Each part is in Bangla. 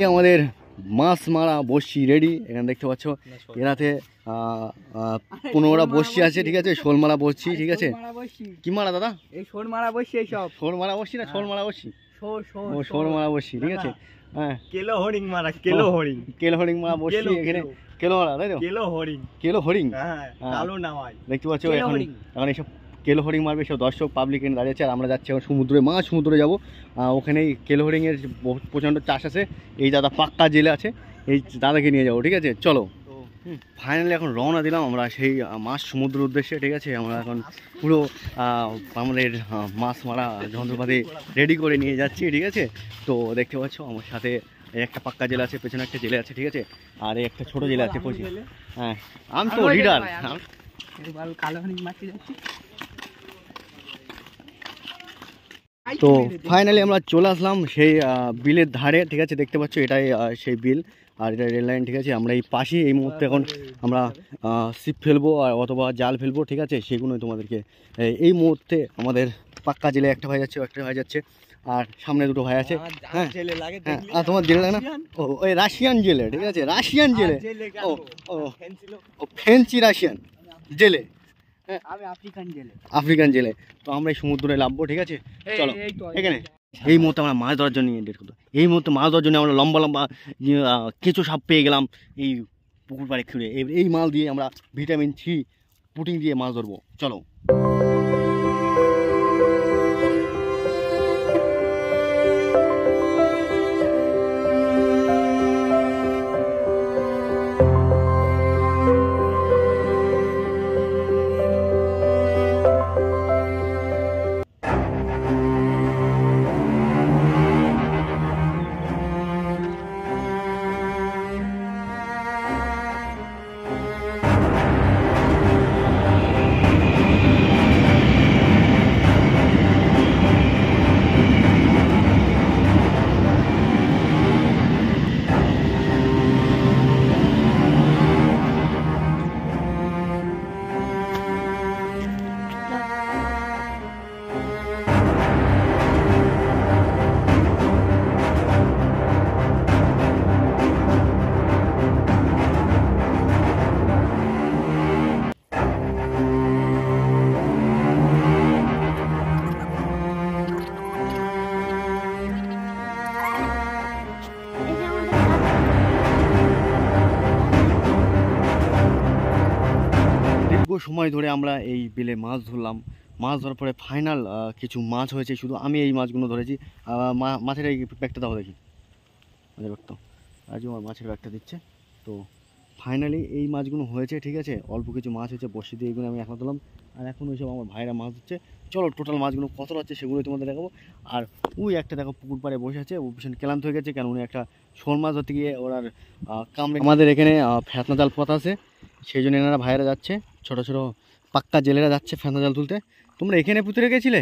আমাদের মাছ মারা বড়শি রেডি। এখানে দেখতে পাচ্ছ এরাতে 15টা বড়শি আছে, ঠিক আছে। শোল মারা বড়শি, ঠিক আছে। কি মারা দাদা? এই শোল মারা বড়শি, এই সব শোল মারা বড়শি না শোল মারা বড়শি? শোল মারা বড়শি, ঠিক আছে। হ্যাঁ, কেলো হরিং মারা, কেলো হরিং, কেলো হরিং মারা বড়শি এখানে। কেলো মারা, তাই তো? কেলো হরিং, কেলো হরিং, হ্যাঁ কালো নামাই দেখতে পাচ্ছ। এখন এইসব কেলো হরিং মারবে সব দর্শক পাবলিক এখানে দাঁড়িয়েছে। আর আমরা যাচ্ছি এখন সমুদ্রে, সমুদ্রে যাবো। ওখানেই কেলো হরিংয়ের প্রচণ্ড চাষ আছে। এই দাদা পাক্কা জেলে আছে, এই দাদাকে নিয়ে যাবো, ঠিক আছে। চলো, ফাইনালি এখন রওনা দিলাম আমরা সেই মাছ সমুদ্রের উদ্দেশ্যে, ঠিক আছে। আমরা এখন পুরো আমাদের মাছ মারা যন্ত্রপাতি রেডি করে নিয়ে যাচ্ছি, ঠিক আছে। তো দেখতে পাচ্ছ আমার সাথে একটা পাক্কা জেলে আছে, পেছনে একটা জেলে আছে, ঠিক আছে। আর এই একটা ছোট জেলে আছে। হ্যাঁ, আমি তো লিডার। তো ফাইনালি আমরা চলে আসলাম সেই বিলের ধারে, ঠিক আছে। দেখতে পাচ্ছ এটাই সেই বিল, আর এটা রেল লাইন, ঠিক আছে। আমরা এই পাশেই এই মুহূর্তে এখন আমরা ছিপ ফেলবো আর অথবা জাল ফেলবো, ঠিক আছে। সেগুলোই তোমাদেরকে এই মুহূর্তে আমাদের পাক্কা জেলে একটা ভাই যাচ্ছে, একটা ভাই যাচ্ছে, আর সামনে দুটো ভাই আছে। হ্যাঁ, আর তোমার জেলে লাগে না? ও, ওই রাশিয়ান জেলে, ঠিক আছে। রাশিয়ান জেলে, ও ও ফেন্সি রাশিয়ান জেলে, আফ্রিকান জেলে। তো আমরা এই সমুদ্রে নামবো, ঠিক আছে। চলো, এখানে এই মুহূর্তে আমরা মাছ ধরার জন্য এই মুহূর্তে মাছ ধরার জন্য আমরা লম্বা লম্বা কেঁচো সাপ পেয়ে গেলাম এই পুকুর পাড়ে খুঁড়ে। এই মাছ দিয়ে আমরা ভিটামিন সি প্রোটিন দিয়ে মাছ ধরবো। চলো। সময় ধরে আমরা এই বিলে মাছ ধরলাম। মাছ ধরার পরে ফাইনাল কিছু মাছ হয়েছে, শুধু আমি এই মাছগুলো ধরেছি। মাছের এই ব্যাগটা দাও দেখি, মাছের ব্যাগটা রাজু আমার মাছের ব্যাগটা দিচ্ছে। তো ফাইনালি এই মাছগুলো হয়েছে, ঠিক আছে। অল্প কিছু মাছ হয়েছে বসে দিয়ে, এগুলো আমি এখন ধরলাম। আর এখন ওইসব আমার ভাইরা মাছ দিচ্ছে। চলো টোটাল মাছগুলো কতটা হচ্ছে সেগুলোই তোমাদের দেখাবো। আর ওই একটা দেখো পুকুর পাড়ে বসে আছে, ও ভীষণ ক্লান্ত হয়ে গেছে, কেন উনি একটা শোল মাছ ধরতে গিয়ে ওনার কামড়ে। আমাদের এখানে ফ্যাতনা জাল পথ আছে, সেই জন্য এনারা ভাইরা যাচ্ছে, ছোটো ছোটো পাক্কা জেলেরা যাচ্ছে ফ্যাতনা জাল তুলতে। তোমরা এখানে পুঁতে রেখেছিলে?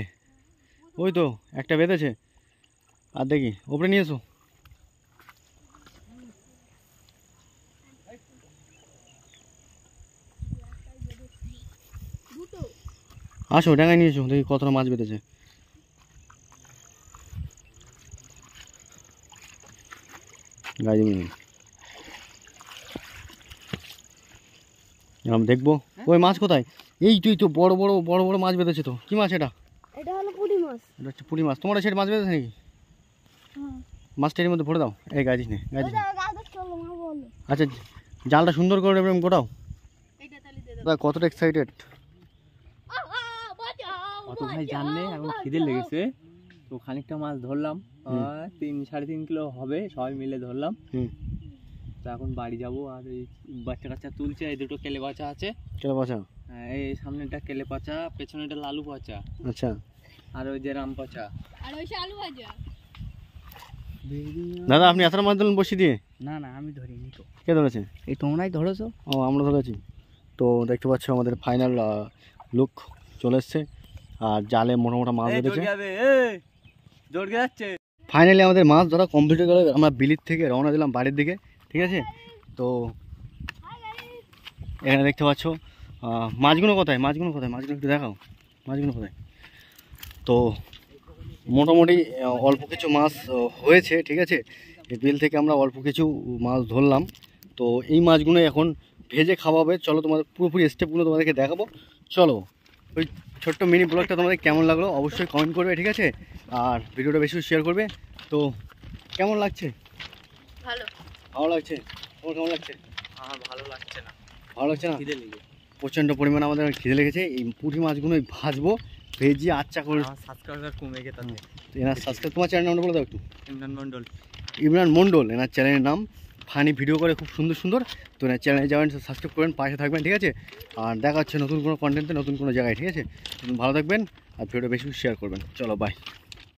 ওই তো একটা বেঁধেছে, আর দেখি ওপরে নিয়ে এসো। আসো, ডাঙায় নিয়ে এসো, দেখি কতটা মাছ বেঁধেছে। গাড়ি আমরা দেখবো ওই মাছ কোথায়। এই তুই তো বড় বড় বড় বড় মাছ বেঁধেছে। তো কি মাছ এটা? এটা হলো পুঁটি মাছ। এটা হচ্ছে পুঁটি মাছ। তোমার সেটা মাছ বেঁধেছে নাকি? মাছটা এর মধ্যে ভরে দাও। এই গাড়ি নে, গাড়ি। আচ্ছা, জালটা সুন্দর করে এরকম গোটাও। কতটা এক্সাইটেড অত ভাই জানলে, এখন খিদে লেগেছে তো খানিকটা মাছ ধরলাম, 3-3.5 কিলো হবে, সবাই মিলে ধরলাম। তো এখন বাড়ি যাবো। আর এই বাচ্চা কাচ্চা তুলছে, এই দুটো কেলে বাচ্চা আছে। কেলে বাচ্চা? হ্যাঁ, এই সামনেটা কেলে পাচা, পেছনেটা লালু পাচা। আচ্ছা, আর ওই যে রাম পাচা, আর ওই আলু ভাজা। দাদা আপনি এত মাছ ধরলেন বসি দিয়ে? না না, আমি ধরিনি তো। কে ধরেছে? এই তোমরাই ধরেছো। ও, আমরা ধরেছি। তো দেখতে পাচ্ছ আমাদের ফাইনাল লুক চলে এসছে, আর জালে মোটা মোটা মাছ বেঁধেছে। ফাইনালি আমাদের মাছ ধরা কমপ্লিট হয়ে গেল। আমরা বিলির থেকে রওনা দিলাম বাড়ির দিকে, ঠিক আছে। তো এখানে দেখতে পাচ্ছ মাছগুলো কোথায়, মাছগুলো একটু দেখাও, মাছগুলো কোথায়। তো মোটামুটি অল্প কিছু মাছ হয়েছে, ঠিক আছে। এই বিল থেকে আমরা অল্প কিছু মাছ ধরলাম। তো এই মাছগুলো এখন ভেজে খাওয়া হবে। চলো তোমাদের পুরোপুরি স্টেপগুলো তোমাদেরকে দেখাবো। চলো, ওই ছোট্ট মিনি ব্লগটা তোমাদের কেমন লাগলো অবশ্যই কমেন্ট করবে, ঠিক আছে? আর ভিডিওটা বেশি শেয়ার করবে। তো কেমন লাগছে? ভালো। ভালো লাগছে? তোমার কেমন লাগছে? আমার ভালো লাগছে না, ভালো লাগছে না? খিদে লেগে প্রচণ্ড পরিমাণে আমাদের খিদে লেগেছে। এই পুঁটি মাছগুলোই ভাজবো, ভেজে আচ্ছা করে। আমার সাবস্ক্রাইবার কমে গেছে তাতে। এনার সাবস্ক্রাইব, তোমার চ্যানেল নামটা বলে দাও একটু। ইমরান মণ্ডল। ইমরান মণ্ডল এনার চ্যানেলের নাম। ফানি ভিডিও করে খুব সুন্দর সুন্দর। তো এনার চ্যানেলে যাবেন, সাবস্ক্রাইব করেন, পাশে থাকবেন, ঠিক আছে? আর দেখা হচ্ছে নতুন কোনো কন্টেন্টে, নতুন কোনো জায়গায়, ঠিক আছে? ভালো থাকবেন আর ভিডিওটা বেশি শেয়ার করবেন। চলো, বাই।